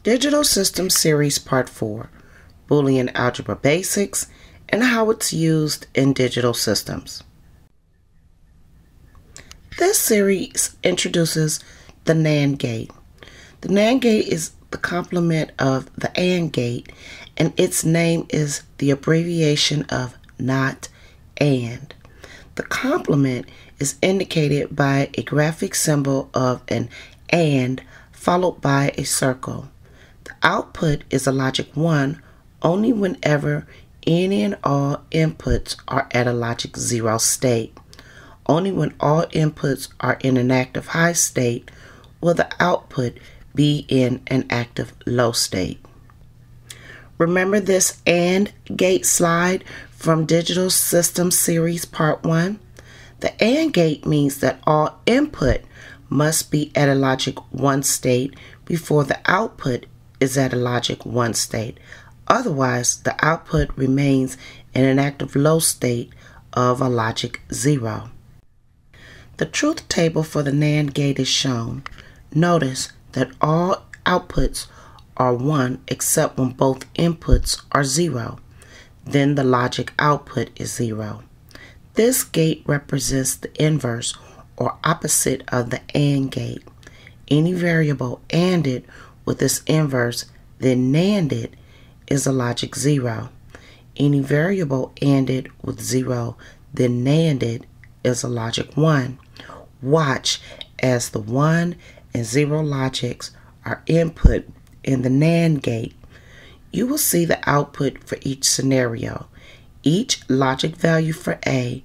Digital Systems Series Part 4, Boolean Algebra Basics and how it's used in digital systems. This series introduces the NAND gate. The NAND gate is the complement of the AND gate, and its name is the abbreviation of not and. The complement is indicated by a graphic symbol of an and followed by a circle. The output is a logic 1 only whenever any and all inputs are at a logic 0 state. Only when all inputs are in an active high state will the output be in an active low state. Remember this AND gate slide from Digital Systems Series Part 1? The AND gate means that all input must be at a logic 1 state before the output is at a logic 1 state. Otherwise, the output remains in an active low state of a logic 0. The truth table for the NAND gate is shown. Notice that all outputs are 1 except when both inputs are 0. Then the logic output is 0. This gate represents the inverse or opposite of the AND gate. Any variable ANDed with this inverse, then NANDed, is a logic 0. Any variable ANDed with 0, then NANDed, is a logic 1. Watch as the 1 and 0 logics are input in the NAND gate. You will see the output for each scenario. Each logic value for A,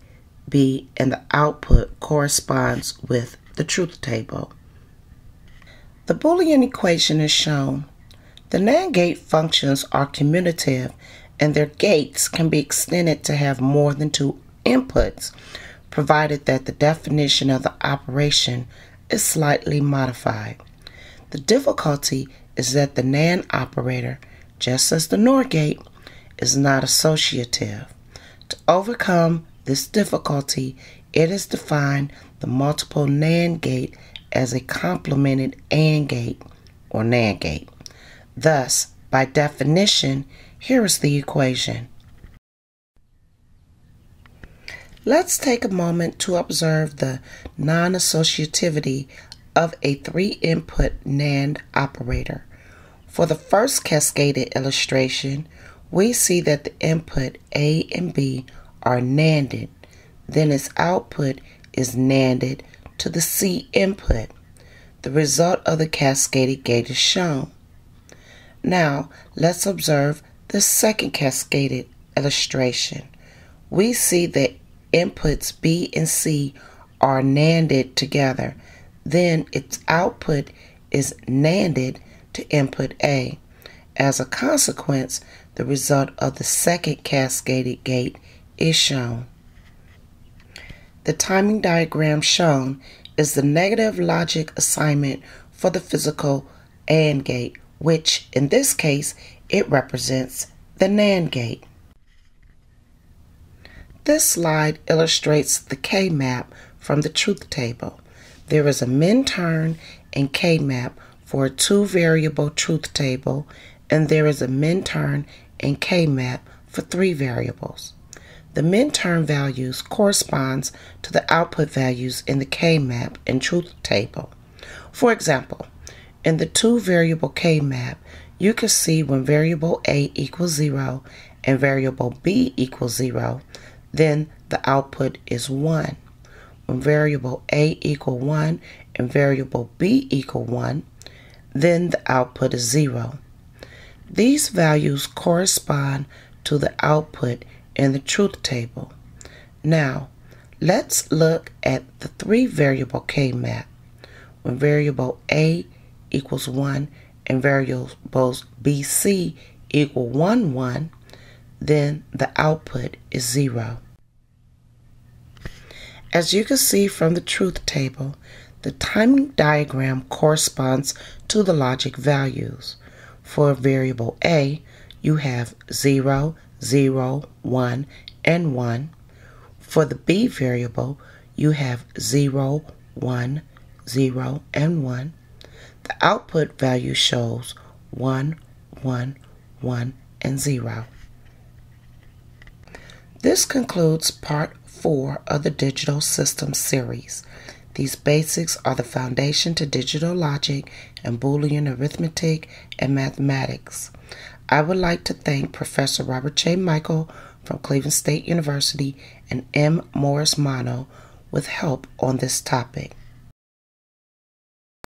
B, and the output corresponds with the truth table. The Boolean equation is shown. The NAND gate functions are commutative, and their gates can be extended to have more than 2 inputs, provided that the definition of the operation is slightly modified. The difficulty is that the NAND operator, just as the NOR gate, is not associative. To overcome this difficulty, it is defined the multiple NAND gate as a complemented AND gate or NAND gate. Thus, by definition, here is the equation. Let's take a moment to observe the non-associativity of a 3-input NAND operator. For the first cascaded illustration, we see that the input A and B are NANDed, then its output is NANDed to the C input. The result of the cascaded gate is shown. Now, let's observe the second cascaded illustration. We see that inputs B and C are NANDed together, then its output is NANDed to input A. As a consequence, the result of the second cascaded gate is shown. The timing diagram shown is the negative logic assignment for the physical AND gate, which in this case, it represents the NAND gate. This slide illustrates the K-map from the truth table. There is a min-term and K-map for a 2-variable truth table, and there is a min-term and K-map for 3 variables. The min-term values corresponds to the output values in the K-map and truth table. For example, in the 2-variable K-map, you can see when variable A equals 0 and variable B equals 0, then the output is 1. When variable A equal 1 and variable B equal 1, then the output is 0. These values correspond to the output in the truth table. Now, let's look at the 3-variable K-map. When variable A equals 1 and variables B, C equal 1, 1, then the output is 0. As you can see from the truth table, the timing diagram corresponds to the logic values. For variable A, you have 0, 0, 1, and 1. For the B variable, you have 0, 1, 0, and 1. The output value shows 1, 1, 1, and 0. This concludes part 4 of the Digital Systems series. These basics are the foundation to digital logic and Boolean arithmetic and mathematics. I would like to thank Professor Robert J. Michael from Cleveland State University and M. Morris Mono with help on this topic.